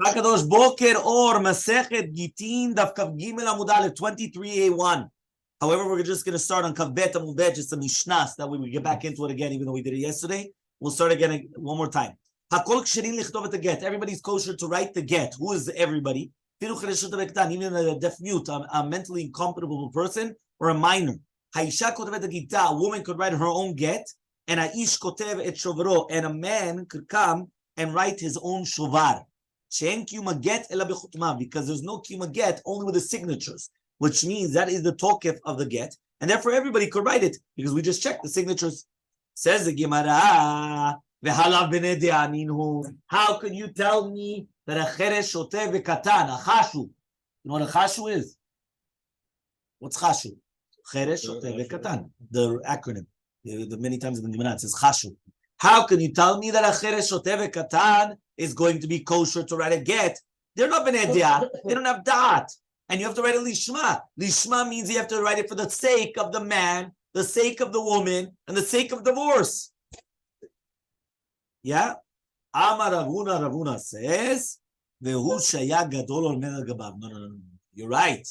Hakadosh Boker or Masechet Gittin Daf Gimel Amud Aleph 23a1. However, we're just going to start on Kav Bet Amud Bet, just a Mishnah, so that way we get back into it again, even though we did it yesterday. We'll start again one more time. Hakol Ksherin Lichtov et the get. Everybody's kosher to write the get. Who is everybody? Even a deaf mute, a mentally incompetent person, or a minor. Haisha kotevet gita. A woman could write her own get, and Aish kotev et shovro, and a man could come and write his own shovar. She'en kiyuma get ela bechutma, because there's no kiyuma get, only with the signatures, which means that is the tokef of the get, and therefore everybody could write it because we just checked the signatures. Says the Gemara, v'halav b'nei de'aninu. How can you tell me that a cheresh shoteh v'katan, a chashu? You know what a chashu is? What's chashu? Cheresh shoteh v'katan. The acronym. The many times in the Gemara it says chashu. How can you tell me that a cheresh shoteh v'katan is going to be kosher to write a get? They're not b'nei de'ah. They don't have da'at. And you have to write a lishma. Lishma means you have to write it for the sake of the man, the sake of the woman, and the sake of divorce. Yeah? Amar Ravuna says, Vehu shaya gadol ol men al gabav. No. You're right.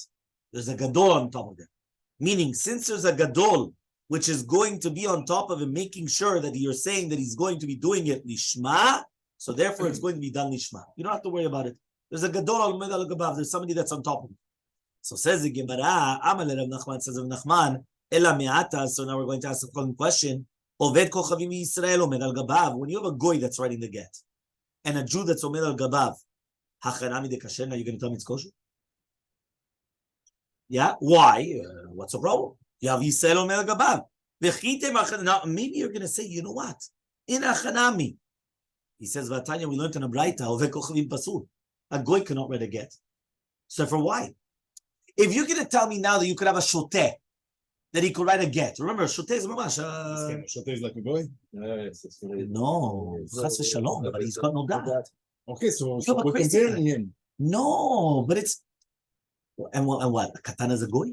There's a gadol on top of it. Meaning, since there's a gadol, which is going to be on top of him, making sure that you're saying that he's going to be doing it lishma, so therefore it's going to be done lishma. You don't have to worry about it. There's a gadol ol men al gabav. There's somebody that's on top of him. So says the Gemara, Elmaleh Rav Nachman says of Nachman, Ela me'ata. So now we're going to ask the following question. Oved kochavim Yisrael omed al gabav. When you have a goy that's writing the get, and a Jew that's omed al gabav, hachanami de kasher. Now you're going to tell me it's kosher? Yeah. Why? What's the problem? You have Yisrael omed al gabav. Now maybe you're going to say, you know what? In hachanami, he says, Vatanya, we learned in a Braita, Oved kochavim pasul. A goy cannot write a get. So for why? If you're going to tell me now that you could have a shoteh, that he could write a get. Remember, shoteh is mamash. Shoteh is like a boy? No, chas v'shalom, but he's got no da'at. Okay, so we're comparing him. No, but it's... And what? A katan is a goy?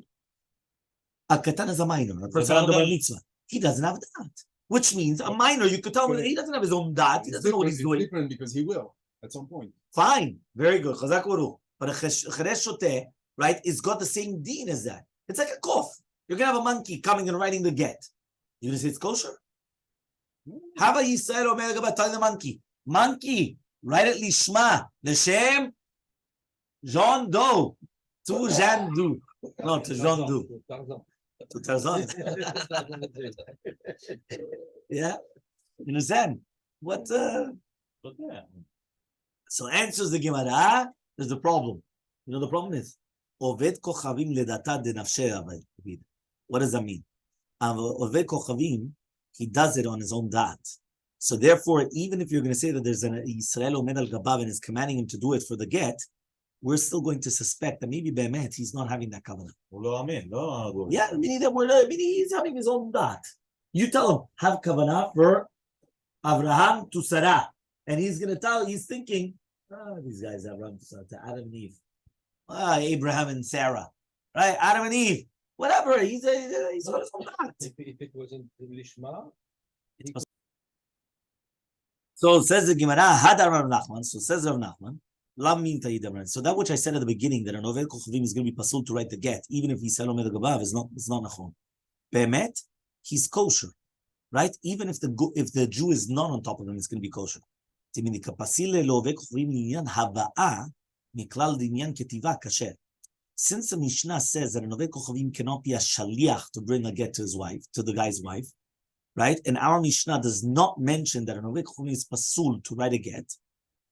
A katan is a minor, a person under bar mitzvah. He doesn't have da'at. Which means a minor, you could tell me he doesn't have his own da'at. He doesn't know what he's doing. It's different because he will, at some point. Fine. Very good. Chazak uruch. But a cheresh shoteh, right, it's got the same deen as that. It's like a kof. You're going to have a monkey coming and writing the get. You're going to say it's kosher? How about Yisrael Omer Gaba telling the monkey, write it lishma, l'shem, Jean Doe, to Jean Doe. No, to Jean Doe. To Tarzan. Yeah? You understand? What? So answers the Gemara, there's the problem. You know the problem is? Oved kochavim ledata de nafsheh. What does that mean? Oved kochavim, he does it on his own da'at. So therefore, even if you're going to say that there's an Yisrael omed al gabav and is commanding him to do it for the get, we're still going to suspect that maybe be'emet he's not having that kavanah. Yeah, meaning he's having his own da'at. You tell him, have kavanah for Abraham to Sarah. And he's going to he's thinking, these guys have Abraham to Sarah, to Adam and Eve. Abraham and Sarah, right? Adam and Eve, whatever. He's got his own da'at. If it wasn't lishma, so says the Gemara, Hadar Rav Nachman. So says Rav Nachman, Lam min ta'idamran. So that which I said at the beginning, that an oved kochavim is going to be pasul to write the get, even if he's Shalom gabav, it's not nachon. Be'emet, he's kosher, right? Even if the Jew is not on top of him, it's going to be kosher. Timini kapasile lo oved kochavim linyan hava'a. Since the Mishnah says that an oved kochavim cannot be a shaliach to bring a get to his wife, to the guy's wife, right? And our Mishnah does not mention that an oved kochavim is pasul to write a get.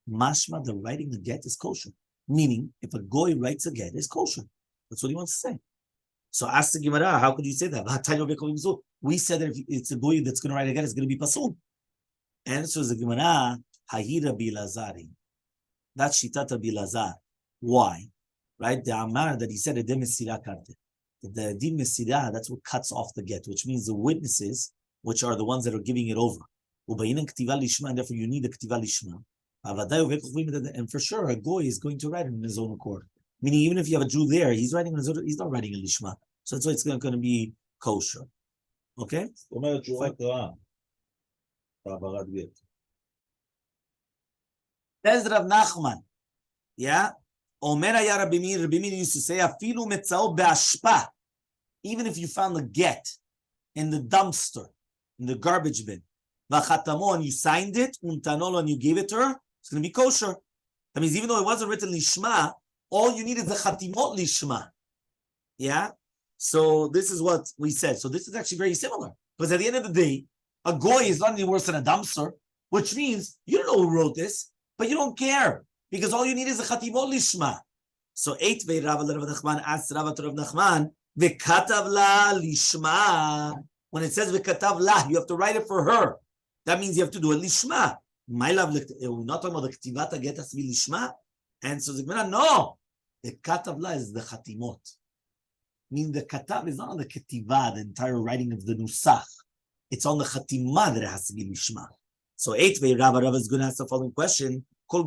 Mashma, the writing a get is kosher. Meaning, if a goy writes a get, it's kosher. That's what he wants to say. So ask the Gemara, how could you say that? We said that if it's a goy that's going to write a get, it's going to be pasul. Answers the Gemara, Hahira bilazari. That's Shitat Rabbi Lazar. Why? Right? The Amar that he said, Edem Mesira Karte. The Edem Mesira, that's what cuts off the get, which means the witnesses, which are the ones that are giving it over. Ubayinan Ktiva Lishma, and therefore you need a Ktiva Lishma. And for sure, a goy is going to write it in his own accord. Meaning, even if you have a Jew there, he's not writing a Lishma. So that's why it's going to be kosher. Okay? Says Rav Nachman, Yeah? Omer haya Rabbi Meir used to say, Afilu metzao be'ashpa. Even if you found the get in the dumpster, in the garbage bin, v'chatamo, and you signed it, untanolo, and you gave it to her, it's going to be kosher. That means even though it wasn't written lishma, all you need is the chatimot lishma. Yeah? So this is what we said. So this is actually very similar. Because at the end of the day, a goy is not any worse than a dumpster, which means you don't know who wrote this, but you don't care. Because all you need is the chatimot lishma. So 8 Rav Nachman asked Rav Nachman, v'katav la lishma. When it says v'katav la, you have to write it for her. That means you have to do it lishma. My love, we're not talking about the ktivata get has to be lishma. And so the Gemara, no. The katav la is the chatimot. Meaning the katav is not on the ketiva, the entire writing of the nusach. It's on the chatimah that it has to be lishma. So 8 Rav is going to ask the following question. If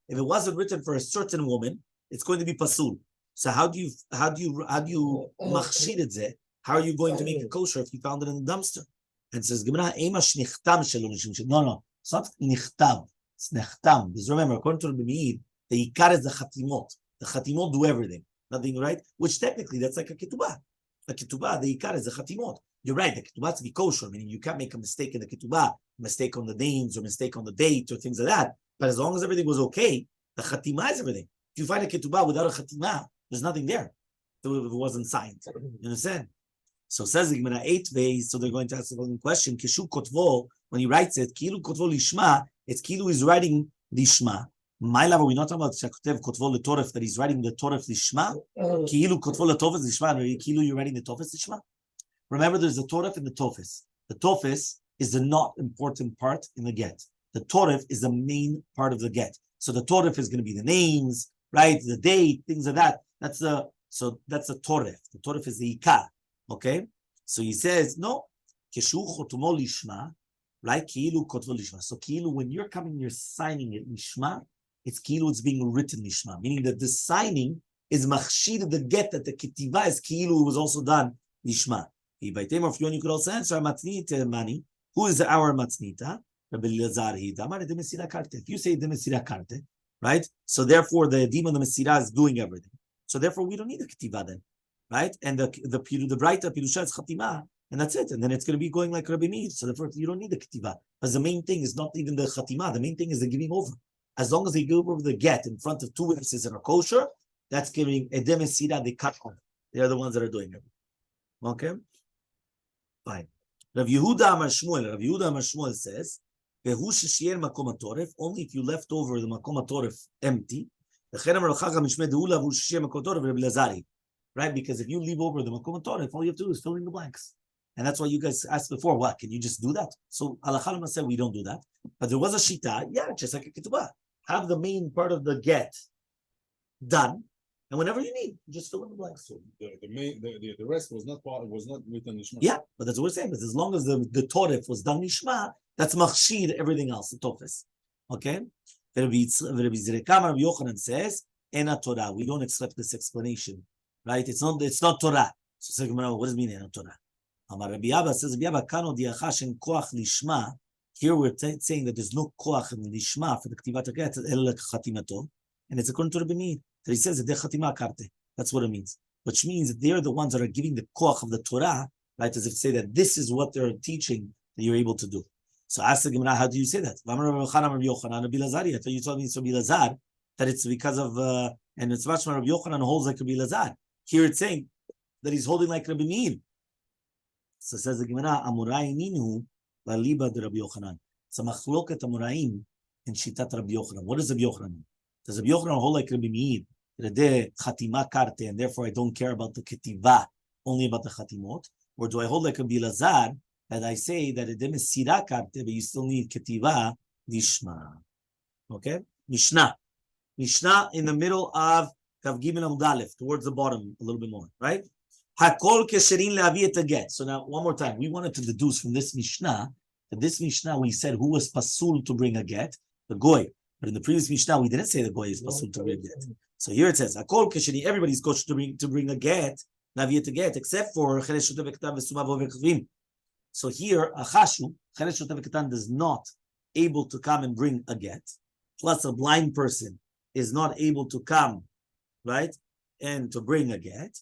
it wasn't written for a certain woman, it's going to be pasul. So how do you machshir it zeh? How are you going to make it kosher if you found it in the dumpster? And says Gemara, no, it's not nichtav, it's nechtam. Because remember, according to Rabbi Meir, the ikar is the chatimot. The chatimot do everything, nothing, right? Which technically that's like a ketubah. A ketubah, the ikar is the chatimot. You're right, the ketubah to be kosher, meaning you can't make a mistake in the ketubah, mistake on the names or mistake on the date or things like that. But as long as everything was okay, the chatimah is everything. If you find a ketubah without a chatimah, there's nothing there. If it wasn't signed. You understand? So says the Gemara 8 ways, so they're going to ask the following question. Kishu kotvo, when he writes it, kilu kotvo lishma, it's kilu is writing lishma. My love, are we not talking about shakotev kotvo letoref, that he's writing the toref lishma? Kilu kotvo letofes lishma, kilu you're writing the tofes lishma? Remember, there's the toref and the tofes. The tofes is the not important part in the get. The toref is the main part of the get. So the toref is going to be the names, right? The date, things like that. That's the toref. The toref is the ikar. Okay? So he says, no. Keshu chotumo lishma, right? Ki'ilu kotvo lishma. So ki'ilu, when you're coming, you're signing it lishma, it's ki'ilu, it's being written lishma. Meaning that the signing is machshir the get, that the ketiva is ki'ilu, was also done lishma. By time of you could also answer matnita mani. Who is our matnita? Rabbi Elazar Hidamar de Mesira Karte. If you say de Mesira Karte, right? So therefore the demon the Mesira is doing everything. So therefore we don't need a ketiva then, right? And the brighter pirusha is chatima, and that's it. And then it's going to be going like Rabbi Meir. So therefore you don't need the ketiva. Because the main thing is not even the chatima. The main thing is the giving over. As long as they give over the get in front of two witnesses that are kosher, that's giving a de Mesira de cut off. They are the ones that are doing it. Okay. Fine. Rav Yehuda Amar Shmuel says, only if you left over the makom hatoref empty. Right? Because if you leave over the makom hatoref, all you have to do is fill in the blanks. And that's why you guys asked before, what? Can you just do that? So Halakha Lema said we don't do that. But there was a shita, just like a ketubah. Have the main part of the get done. And whenever you need, just fill in the blanks. So the rest was not written lishma. Yeah, but that's what we're saying. But as long as the toref was done lishma, that's machshir everything else, the tofes. Okay? Rabbi Yochanan says, Ena Torah. We don't accept this explanation. Right? It's not Torah. So what does it mean Ena Torah? Amar Rabbi Abba says, Rabbi Abba kano diacha shen koach lishma. Here we're saying that there's no koach in lishma for the ktivat haget el chatimato. And it's according to Rabbi Meir. So he says that they're chatima karte. That's what it means. Which means that they're the ones that are giving the koach of the Torah, right? As if to say that this is what they're teaching that you're able to do. So ask the Gemara, how do you say that? I thought you told me it's Rabbi Elazar, that it's because of, and it's much more Rabbi Yochanan holds like Rabbi Elazar. Here it's saying that he's holding like Rabbi Meir. So says the Gemara, Amurai ninu v'liba de Rabbi Yochanan. So machloket amuraim in shitat Rabbi Yochanan. What does Rabbi Yochanan mean? Does Rabbi Yochanan hold like Rabbi Meir? Chatima karte, and therefore I don't care about the ketiva, only about the chatimot? Or do I hold like Rabbi Elazar, that I say that it is sira karte, but you still need ketiva lishma? Okay? Mishnah in the middle of Kav Gimel Amud Aleph, towards the bottom a little bit more, right? Hakol kesherin le'avi et get. So now, one more time, we wanted to deduce from this Mishnah, that this Mishnah we said who was pasul to bring a get? The goy. But in the previous Mishnah, we didn't say the goy is pasul to bring a get. So here it says, Hakol kesherin, everybody's kosher to bring a get, le'avi et get, except for cheresh shotev v'katan v'sumav v'kavim. So here, achashu, cheresh shotev v'katan does not able to come and bring a get. plus a blind person is not able to come, right, and to bring a get,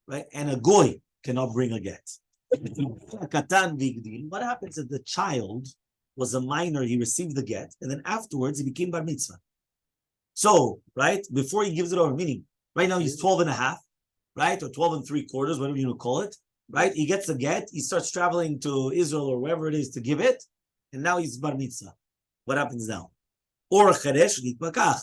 right, and a goy cannot bring a get. What happens if the child was a minor, he received the get, and then afterwards he became bar mitzvah? So, right, before he gives it over, meaning right now he's 12 and a half, right, or 12 and 3/4, whatever you call it, right? He gets the get, he starts traveling to Israel or wherever it is to give it, and now he's bar mitzvah. What happens now? Or a cheresh,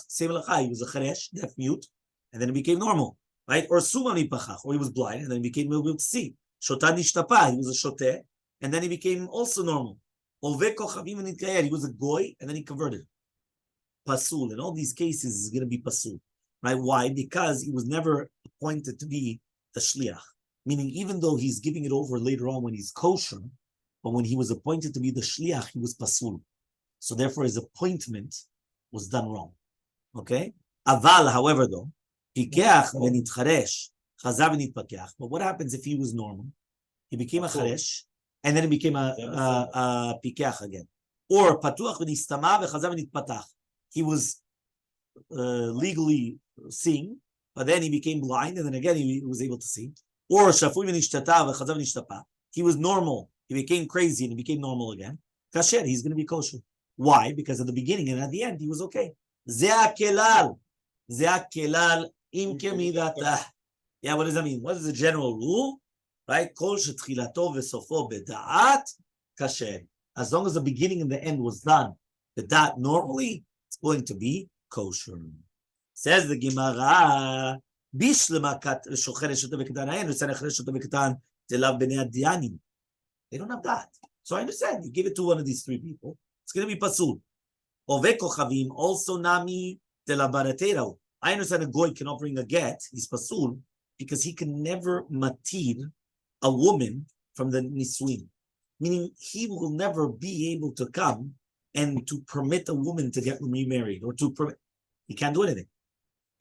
same lacha, he was a cheresh, deaf mute, and then he became normal, right? Or suma nipachach, or he was blind, and then he became able to see. Shota nishtapa, he was a shoteh, and then he became also normal. Ove kochavim nitkayer, he was a goy, and then he converted. Pasul, in all these cases, is going to be pasul, right? Why? Because he was never appointed to be the shliach. Meaning, even though he's giving it over later on when he's kosher, but when he was appointed to be the shliach, he was pasul. So therefore, his appointment was done wrong. Okay? Aval, however, though, pikeach v'nitcharesh, chazav v'nitpakeach. But what happens if he was normal? He became a charesh, and then he became a pikeach again. Or patuach v'nistama v'chazav v'nitpatach. He was legally seeing, but then he became blind, and then again he was able to see. Or shafui v'nishtata v'chazav v'nishtapa. He was normal, he became crazy, and he became normal again. Kasher, he's going to be kosher. Why? Because at the beginning and at the end, he was okay. Zeh kelal. Zeh kelal im kemidatah. Yeah, what does that mean? What is the general rule? Right? Kol shetchilato v'sofo beda'at kasher. As long as the beginning and the end was done, the da'at normally, it's going to be kosher. Says the Gemara, bishlemakat shocheresh oto v'ketan hayin, v'sanecheresh oto v'ketan telav b'nei adiyanim. They don't have that. So I understand. You give it to one of these three people, it's going to be pasul. Ove kochavim also nami telabaratero. I understand a goy cannot bring a get. He's pasul because he can never matir a woman from the nisuin, meaning he will never be able to come and to permit a woman to get remarried or to permit. He can't do anything.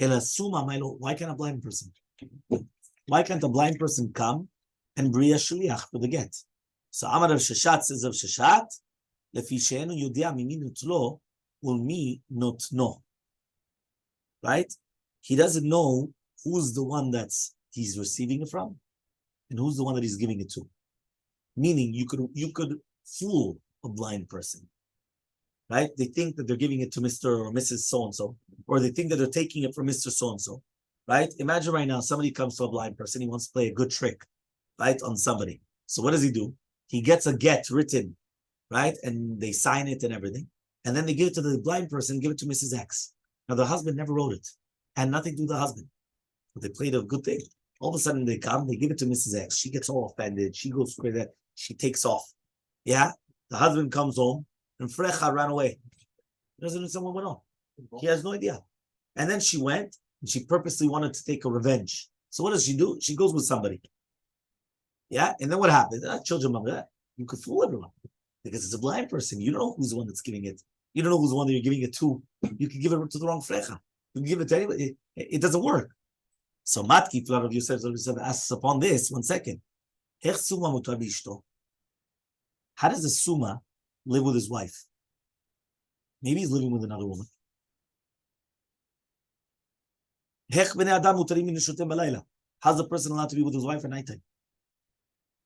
Why can't a blind person? Why can't a blind person come and bring a shliach for the get? So Amar of Sheshat says of Sheshat, Lefi she'enu yodea mimi nutlo ulmi notno. Right? He doesn't know who's the one that's he's receiving it from and who's the one that he's giving it to. Meaning you could fool a blind person. Right? They think that they're giving it to Mr. or Mrs. So-and-so, or they think that they're taking it from Mr. So-and-so. Right? Imagine right now somebody comes to a blind person, he wants to play a good trick, right, on somebody. So what does he do? He gets a get written, right? And they sign it and everything. And then they give it to the blind person, give it to Mrs. X. Now, the husband never wrote it. And nothing to do with the husband. But they played a good thing. All of a sudden, they come, they give it to Mrs. X. She gets all offended. She goes crazy. She takes off. Yeah? The husband comes home, and Frecha ran away. He doesn't know someone went on. He has no idea. And then she went, and she purposely wanted to take a revenge. So what does she do? She goes with somebody. Yeah, and then what happens? Children, you could fool everyone because it's a blind person. You don't know who's the one that's giving it. You don't know who's the one that you're giving it to. You can give it to the wrong frecha. You can give it to anybody. It doesn't work. So Matki, Rabbi Yosef asks upon this. 1 second. How does a suma live with his wife? Maybe he's living with another woman. How's the person allowed to be with his wife at nighttime?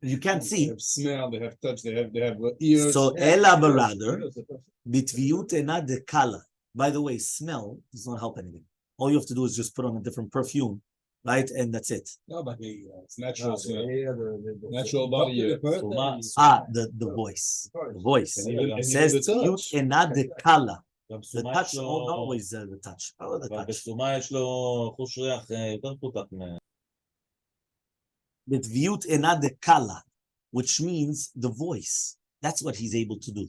You can't see. They have smell, they have touch, they have ears. So Ela rather bitviyut ena dekala. By the way, smell does not help anything. All you have to do is just put on a different perfume, right? And that's it. No, but it's natural smell. Natural body. The voice. The voice. It says bitviyut ena dekala. The touch, not always the touch. Oh, the touch. Bitviyut ena dekala, which means the voice. That's what he's able to do.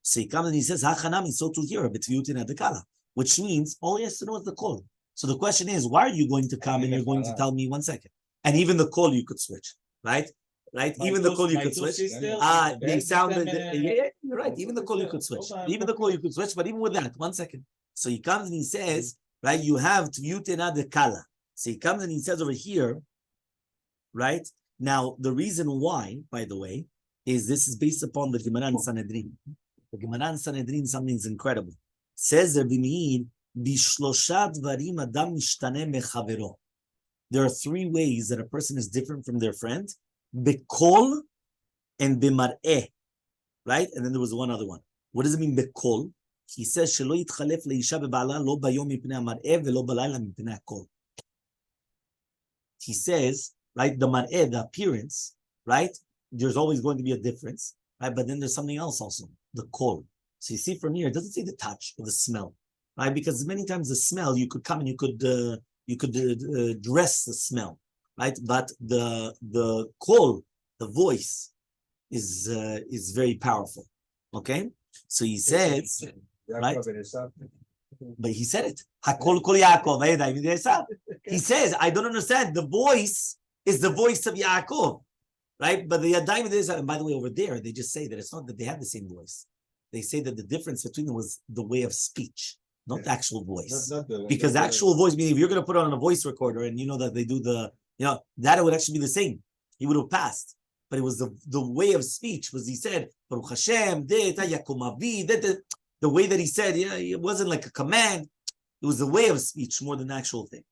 So he comes and he says, Hachanami, so to hear, bitviyut ena dekala, which means all he has to know is the call. So the question is, why are you going to come and you're going to tell me 1 second? And even the call you could switch, right? Right? Even the call you could switch. They sounded, yeah, you're right. Even the call you could switch. Even the call you could switch, but even with that, 1 second. So he comes and he says, right, you have bitviyut ena dekala. So he comes and he says over here, right? Now, the reason why, by the way, is this is based upon the Gemara in Sanhedrin. The Gemara in Sanhedrin, something is incredible. Says Rabbi Meir, "Bishlosha dvarim adam mishtane mechavero." There are three ways that a person is different from their friend: bekol and b'mar'eh. Right? And then there was one other one. What does it mean bekol? He says, "Shelo yitchalef leisha beba'ala lo bayom mipnei hamar'eh velo balayla mipnei hakol." He says, right, the mar'eh, the appearance, right? There's always going to be a difference, right? But then there's something else also, the kol. So you see from here, it doesn't say the touch or the smell, right? Because many times the smell, you could come and you could dress the smell, right? But the kol, the voice, is very powerful. Okay, so he says, right? But he said it. Hakol kol Yaakov. He says, I don't understand. The voice is the voice of Yaakov, right? But the Yadayim, and by the way, over there, they just say that it's not that they have the same voice. They say that the difference between them was the way of speech, not the actual voice. Because the actual voice, meaning if you're going to put it on a voice recorder and you know that they do that it would actually be the same. He would have passed. But it was the way of speech, was he said, Baruch Hashem, the way that he said, it wasn't like a command. It was the way of speech more than the actual thing.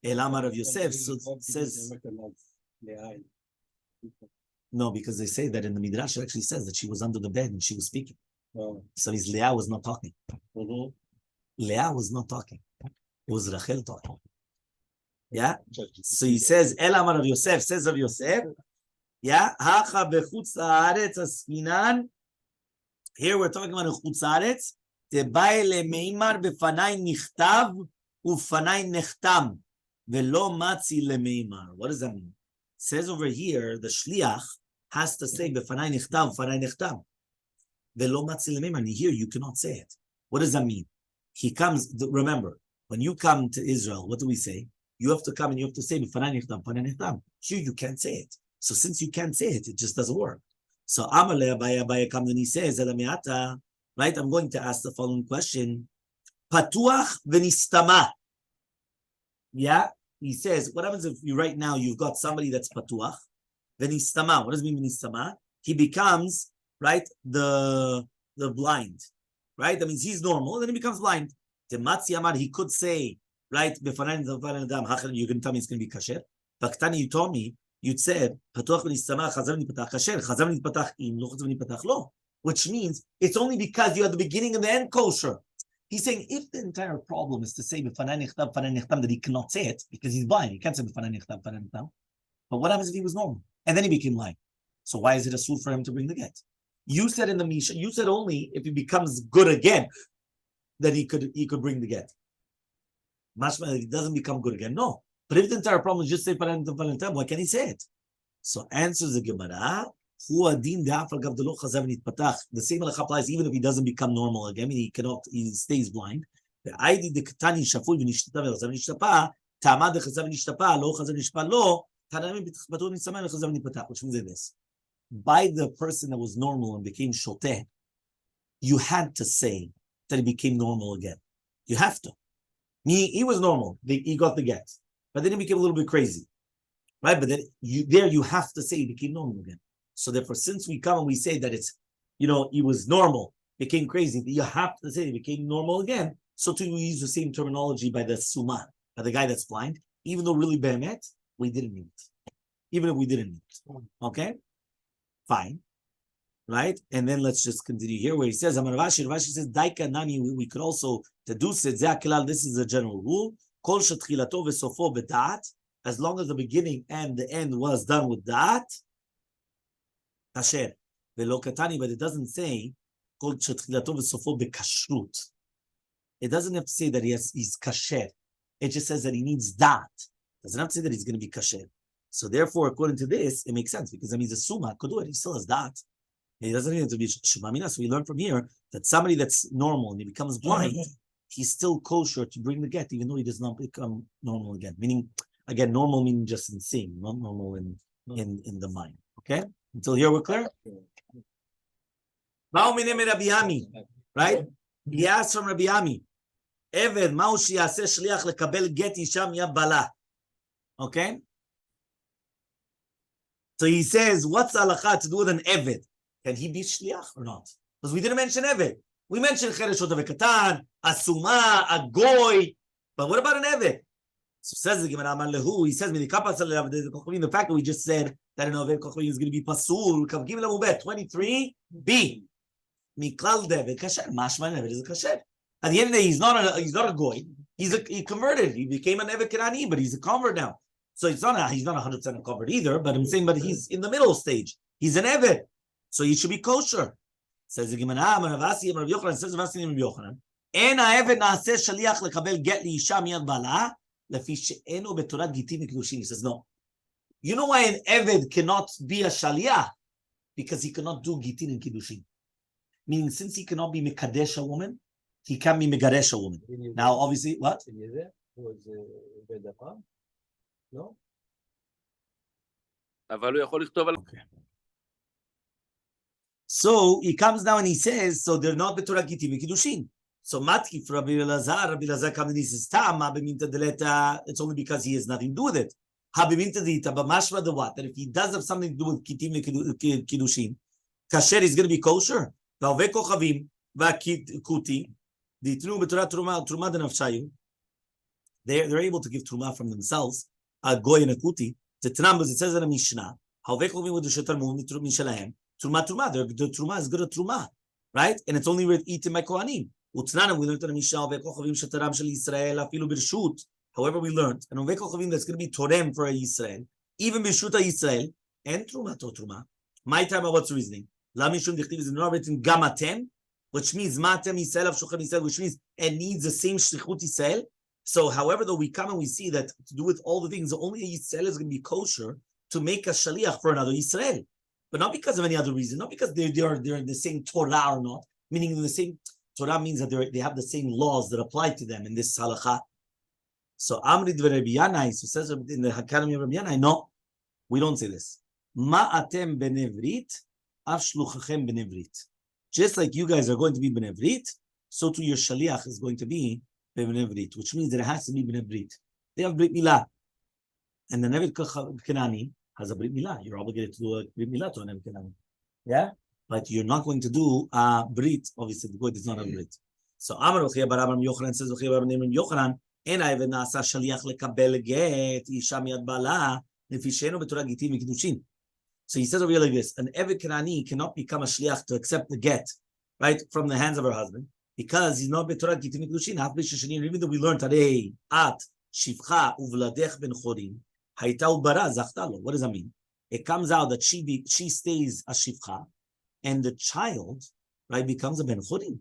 Elmaleh of Yosef says, no, because they say that in the Midrash, it actually says that she was under the bed and she was speaking. So his Leah was not talking. Leah was not talking. It was Rachel talking. Yeah? So he says, Elmaleh of Yosef says of Yosef, yeah, Hacha bechutz haaretz asfinan. Here we're talking about a chutz haaretz. Tebai lemeimar befanai nichtav ufanai nechtam velo matzi lemeimar. What does that mean? It says over here the shliach has to say befanai nichtav ufanai nechtam velo matzi lemeimar. And here you cannot say it. What does that mean? He comes. Remember, when you come to Israel, what do we say? You have to come and you have to say befanai nichtav ufanai nechtam. Here you can't say it. So since you can't say it, it just doesn't work. So Elmaleh Abaya comes and he says, right, I'm going to ask the following question. Patuach v'nistama. Yeah, he says, what happens if you right now you've got somebody that's patuach, v'nistama? What does it mean v'nistama? He becomes, right, the blind, right? That means he's normal, and then he becomes blind. Tematzi Amar, he could say, right, you're going to tell me it's going to be kasher. Baktani, you told me, you said, which means it's only because you have the beginning and the end kosher. He's saying if the entire problem is to say that he cannot say it because he's blind, he can't say but what happens if he was normal and then he became blind? So why is it a asur for him to bring the get? You said in the Misha, you said only if he becomes good again that he could bring the get. Mashma, if he doesn't become good again, no. But if the entire problem is just say why can't he say it? So answers the Gemara. The same halacha applies even if he doesn't become normal again. I mean, he stays blind. Which means this. By the person that was normal and became shoteh, you had to say that he became normal again. You have to. He was normal. He got the get. But then he became a little bit crazy, right? But then you have to say he became normal again. So therefore, since we come and we say that it's, he was normal, became crazy, you have to say he became normal again. So too, we use the same terminology by the suma, by the guy that's blind, even though really behemet, we didn't need it. Even if we didn't need it. Okay? Fine. Right? And then let's just continue here where he says, Rashi says, Daika Nami, we could also deduce it. This is a general rule. Kol shetchilato v'sofo b'da'at, as long as the beginning and the end was done with da'at, kasher. V'lo katani, but it doesn't say kol shetchilato v'sofo b'kashrut. It doesn't have to say that he's kasher. It just says that he needs da'at. It doesn't have to say that he's going to be kasher. So therefore, according to this, it makes sense because that means a suma could do it. He still has da'at. He doesn't need to be shemamina. So we learn from here that somebody that's normal and he becomes blind, he's still kosher to bring the get, even though he does not become normal again. Meaning, again, normal meaning just in seeing, not normal in the mind. Okay? Until here we're clear? Right? He asked from Rabbi Ami, Eved, ma'u sheyaseh shliach lekabel get isha miyad bala. Okay? So he says, what's halacha to do with an Eved? Can he be shliach or not? Because we didn't mention Eved. We mentioned Cheresh Vekatan, Asuma, a Goy, but what about an Eved? So says the Gemara Lehu, he says, the fact that we just said that an Oved Kochlim is going to be Pasul, Kav Gimel Amubet, 23b. Miklal David Kasher, Mashman Eved is a Kasher. At the end of the day, he's not a Goy. He converted. He became an Eved Kenani, but he's a convert now. So he's not 100% a convert either, but I'm saying, but he's in the middle stage. He's an Eved. So he should be kosher. Says the Gemara, Ravasi, Rabbi Yochanan, says Ravasi, Rabbi Yochanan, En ha'eved na'aseh shaliach lekabel get li'isha miyad bala, lefi she'eno betorat gitin v'kiddushin. He says, no. You know why an Eved cannot be a shaliach? Because he cannot do gitin and kiddushin. Meaning, since he cannot be mekadesh a woman, he can be megaresh a woman. Now, obviously, what? No? Okay. So he comes now and he says, so they're not Betorah Gitin v'Kiddushin. So Matki for Rabbi Elazar comes and he says, it's only because he has nothing to do with it. But mashma the what? That if he does have something to do with Gitin v'Kiddushin, kasher is going to be kosher. They're able to give truma from themselves, a goy and a kuti. It says in the Mishnah, Truma, the truma is good at truma, right? And it's only eaten by kohanim. Utnanim, we learned in the Mishnah, however, we learned, and that's going to be torem for a Yisrael, even b'shuta Yisrael, and truma to truma. My time, what's the reasoning? Lamishum dichtiv is not written gamatem, which means matem Yisrael of shochem Yisrael, which means it needs the same shlichut Yisrael. So, however, though we come and we see that to do with all the things, only a Yisrael is going to be kosher to make a shaliach for another Yisrael. But not because of any other reason, not because they're in the same Torah or not, meaning in the same Torah means that they have the same laws that apply to them in this halakha. So Amrid Rabbi Yanai, so says in the Academy of Rabbi Yanai, no, we don't say this. Ma'atem benevrit, afshluchachem benevrit. Just like you guys are going to be benevrit, so too your shaliach is going to be benevrit, which means that it has to be benevrit. They have brit milah, and the Nevid Kenani has a brit milah. You're obligated to do a brit milah to an Nevid Kenani. Yeah? But you're not going to do a brit. Obviously, the God is not a brit. So Amar Ochia Bar Abram Yochanan says Ochia Bar Abram Yochanan, En ha'eved na'asa shaliach lekabel get isha miyad bala lefi she'eno betorah gitin v'kiddushin. So he says over here like this: an Eved Kenani cannot become a shliach to accept the get, right, from the hands of her husband, because he's not betorah gitin v'kiddushin. Even though we learned today at shivcha uvladech ben chorim. What does that mean? It comes out that she stays a shivcha, and the child, right, becomes a ben chorim.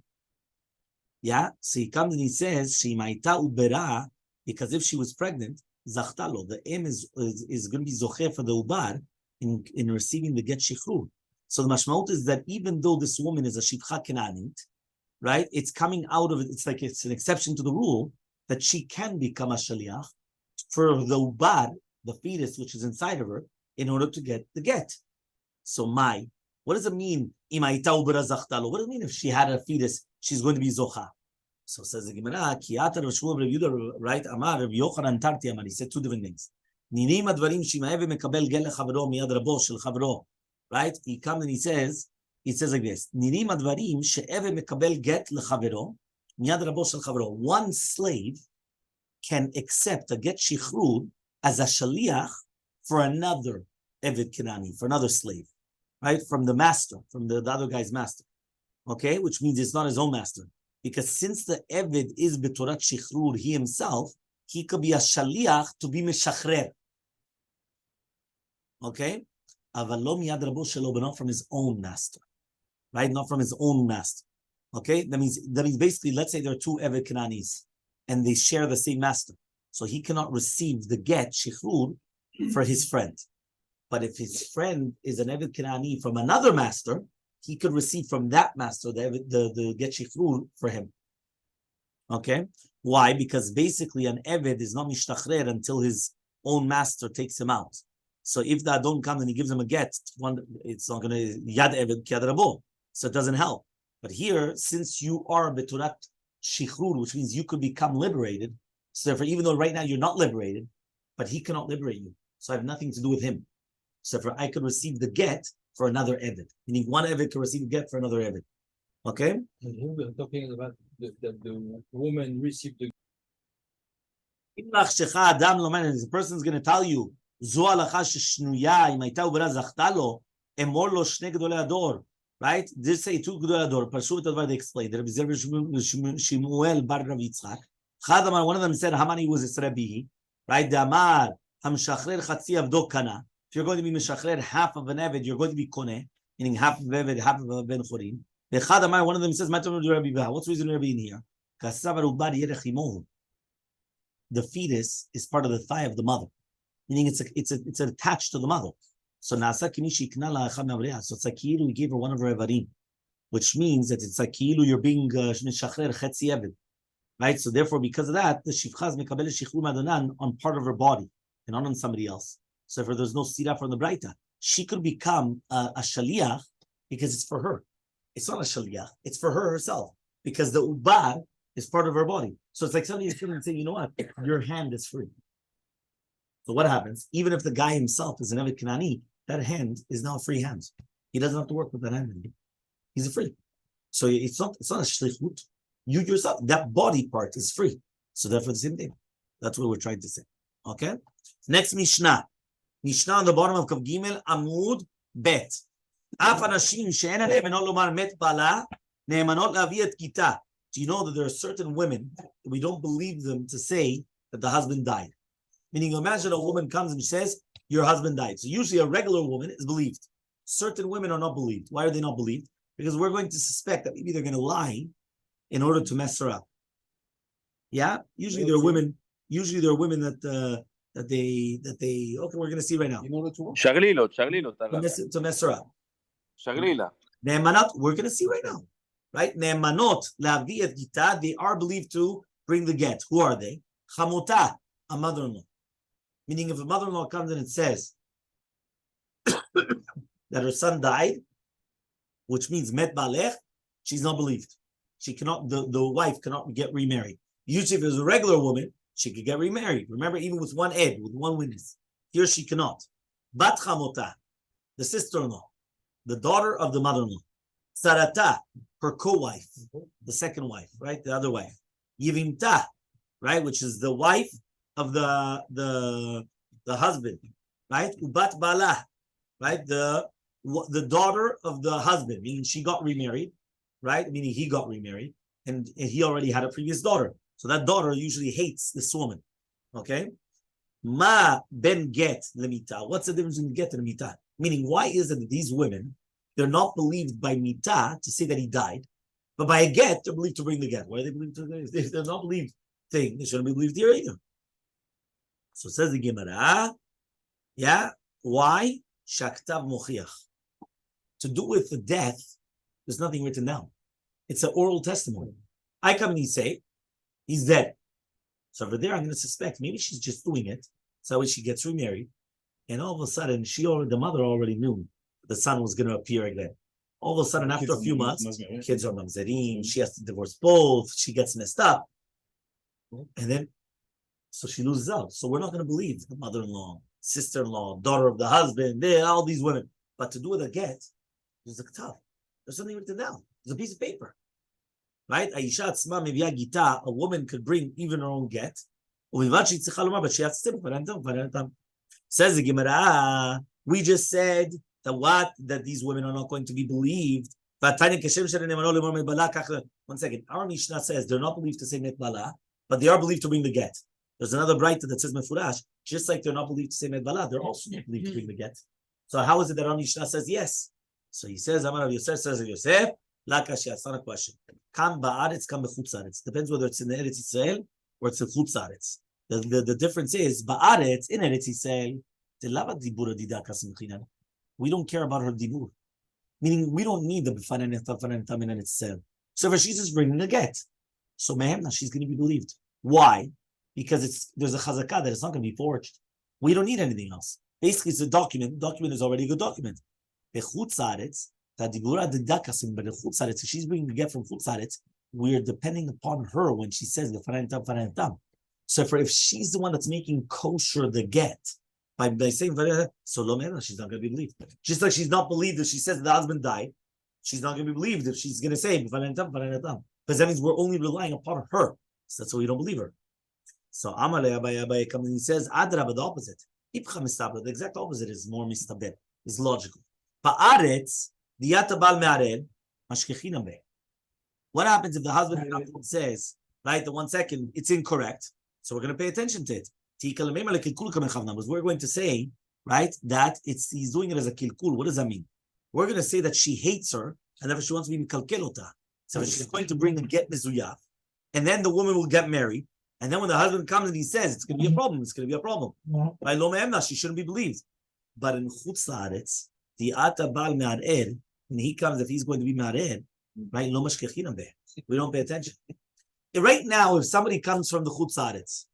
Yeah, so he comes and he says she ma'ita ubera, because if she was pregnant, zachtalo, the em is going to be zocher for the ubar in receiving the get shichrur. So the mashmaut is that even though this woman is a shivcha kenanit, right, it's coming out of it. It's like it's an exception to the rule that she can become a shaliach for the ubar, the fetus which is inside of her, in order to get the get. So what does it mean? What does it mean if she had a fetus, she's going to be zocha? So says the Gemara, right? Amar Rabbi Yochanan Tarti Amar. He said two different things. Right? He comes and he says like this. One slave can accept a get shichrud as a shaliach for another Eved Kenani, for another slave, right? From the master, from the other guy's master. Okay? Which means it's not his own master. Because since the Eved is betorat shichrur, he himself, he could be a shaliach to be meshachrer. Okay? Avalom yad rabo shelo, but not from his own master. Right? Not from his own master. Okay? That means basically, let's say there are two Eved Kenanis, and they share the same master. So he cannot receive the get shichrur for his friend. But if his friend is an Eved Kenani from another master, he could receive from that master the get shichrur for him. Okay? Why? Because basically an Eved is not mishtachrer until his own master takes him out. So if the Adon comes and he gives him a get, it's not going to yad Eved ki yad rabo. So it doesn't help. But here, since you are beturat shichrur, which means you could become liberated, so therefore, even though right now you're not liberated, but he cannot liberate you. So I have nothing to do with him. So therefore, I could receive the get for another Eved. Meaning one Eved can receive a get for another Eved. Okay? And here we're talking about the woman received the The person's going to tell you, זו הלכה ששנויה, אם הייתה עוברה זכתה לו, אמור לו שני גדולי הדור. Right? This say two גדולי הדור, פרשו את הדבר they explained. רבי זר ושמואל בר רבי יצחק. אחד אמר, one of them said, how many was this Rabbi? Right? דאמר, המשחרר חצי עבדו קנה. If you're going to be משחרר half of an Eved, you're going to be קונה, meaning half of Eved, half of a Ben Chorim. ואחד אמר, one of them says, מה אתה אומר לרבי בה? What's the reason Rabbi in here? כסב ערובה ירח עמו. The fetus is part of the thigh of the mother, meaning it's attached to the mother. So nasa kimishi knala chamavriya. So it's like we gave her one of her evarim, which means that it's like you're being mishachrer chetzi eved, right? So therefore, because of that, the shivchaz mekabel shichur madanan on part of her body and not on somebody else. So if there's no sira from the braita, she could become a shaliach because it's for her. It's not a shaliach; it's for her herself because the ubar is part of her body. So it's like somebody is going to say, you know what, your hand is free. So what happens? Even if the guy himself is an Eved Kanani, that hand is now a free hand. He doesn't have to work with that hand anymore. He's a free. So it's not a shlichut. You yourself, that body part is free. So therefore the same thing. That's what we're trying to say. Okay? Next Mishnah. Mishnah on the bottom of Kav Gimel, Amud Bet. Af anashim she'enan ne'emanot lomar met bala, ne'emanot lavi et kita. Do you know that there are certain women, we don't believe them to say that the husband died? Meaning, imagine a woman comes and says, your husband died. So usually a regular woman is believed. Certain women are not believed. Why are they not believed? Because we're going to suspect that maybe they're going to lie in order to mess her up. Yeah? Usually there are women that they okay, we're going to see right now. To mess her up. Ne'emanot, we're going to see right now. Right? Ne'emanot lavi et gita, they are believed to bring the get. Who are they? Chamota, a mother-in-law. Meaning if a mother-in-law comes in and says that her son died, which means met balech, she's not believed. She cannot, the wife cannot get remarried. Usually if it was a regular woman, she could get remarried. Remember, even with one ed, with one witness. Here she cannot. Bat chamota, the sister-in-law, the daughter of the mother-in-law. Sarata, her co-wife, the second wife, right? The other wife. Yivimta, right? Which is the wife of the husband, right? Ubat bala, right? The daughter of the husband, meaning she got remarried, right? Meaning he got remarried, and he already had a previous daughter. So that daughter usually hates this woman. Okay? Ma ben get lemita. What's the difference between get and lemita? Meaning, why is it that these women, they're not believed by mita to say that he died, but by a get, they're believed to bring the get? Why are they believed to? If they're not believed thing, they shouldn't be believed here either. So says the Gemara, yeah, why? Shaktav mochiach. To do with the death, there's nothing written down. It's an oral testimony. I come and you say, he's dead. So over there, I'm going to suspect maybe she's just doing it. So when she gets remarried, and all of a sudden, the mother already knew the son was going to appear again. All of a sudden, after a few months, kids are mamzerim, she has to divorce both, she gets messed up. And then, so she loses out. So we're not going to believe the mother-in-law, sister-in-law, daughter of the husband, all these women. But to do with a get, there's a ktav. There's something written down. There's a piece of paper. Right? A woman could bring even her own get. But she has to. Says the Gemara, we just said that these women are not going to be believed. 1 second. Our Mishnah says they're not believed to say met bala, but they are believed to bring the get. There's another braita that says mefurash, just like they're not believed to say met bala, they're also not believed to bring the get. So how is it that our Mishnah says yes? So he says, Amar Rav Yosef says Yosef, la kashya. It's not a question. Kam ba'aretz, kam b'chutz haaretz. Depends whether it's in the Eretz Yisrael or it's in chutz haaretz. The difference is ba'aretz in Eretz Yisrael. We don't care about her dibur. Meaning, we don't need the b'fanan tam in Eretz Yisrael. So if she's just bringing a get, so ma'am, she's going to be believed. Why? Because there's a chazakah that it's not going to be forged. We don't need anything else. Basically, it's a document. The document is already a good document. But if she's bringing the get from chutz haaretz, we're depending upon her when she says the tam. So if she's the one that's making kosher the get by saying so lo, she's not going to be believed. Just like she's not believed if she says the husband died, she's not going to be believed if she's going to say because that means we're only relying upon her. So that's why we don't believe her. So Elmaleh Abaye comes and he says, Adrabah, the opposite. The exact opposite is more mistaber, is logical. Pa'aretz, diyata bal me'ared, mashkechinam beh. What happens if the husband says, right, the 1 second, it's incorrect, so we're going to pay attention to it. Because we're going to say, right, that he's doing it as a kilkul. What does that mean? We're going to say that she hates her, and therefore she wants to be mikalkelota. So she's going to bring a get mezuyaf, and then the woman will get married, and then when the husband comes and he says, it's going to be a problem, it's going to be a problem. Right? Lo me'emna, she shouldn't be believed. But in chutz la'aretz, the ata bal me'ared, when he comes, if he's going to be me'ared, right, lo mashkechinam beh. We don't pay attention. Right now, if somebody comes from the chutz la'aretz,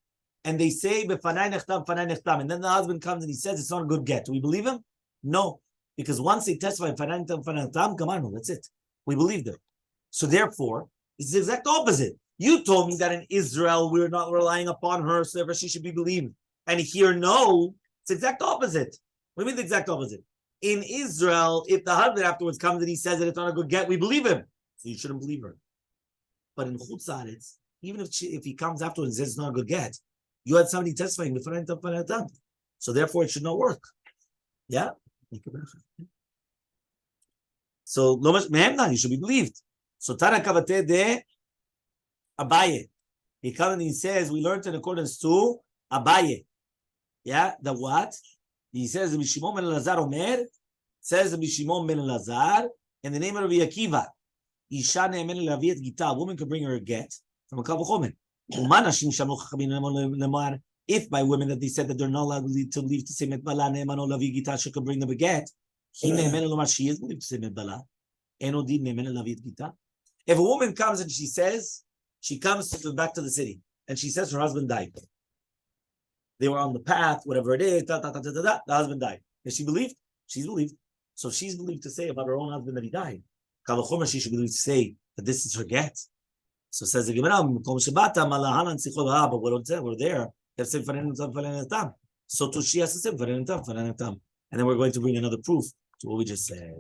and they say, b'fanai nechtam, and then the husband comes and he says it's not a good get. Do we believe him? No. Because once they testify, b'fanai nechtam, come on, that's it. We believe them. So therefore, it's the exact opposite. You told me that in Israel, we're not relying upon her, so therefore she should be believed. And here, no, it's the exact opposite. What do you mean the exact opposite? In Israel, if the husband afterwards comes and he says that it's not a good get, we believe him. So you shouldn't believe her. But in chutz la'aretz, even if he comes afterwards and says it's not a good get, you had somebody testifying before. So therefore it should not work. Yeah? So you should be believed. So Tana Kavate de Abaye. He comes and he says, we learned in accordance to Abaye. Yeah? The what? He says the Shimon ben Elazar Omer, says the Shimon ben Elazar, in the name of Rabbi Akiva, Isha ne'emen le'aviet gita, a woman could bring her a get from a kal v'chomer. If by women that they said that they're not allowed to leave to say metbala ne'eman or lavi gita, she could bring them a get. She is believed to say metbala. If a woman comes and she says, she comes back to the city and she says her husband died. They were on the path, whatever it is, the husband died. Is she believed? She's believed. So she's believed to say about her own husband that he died. Kal v'chomer, she should believe to say that this is her get. So says the Gemara, but we're there. So too she has to say, and then we're going to bring another proof to what we just said.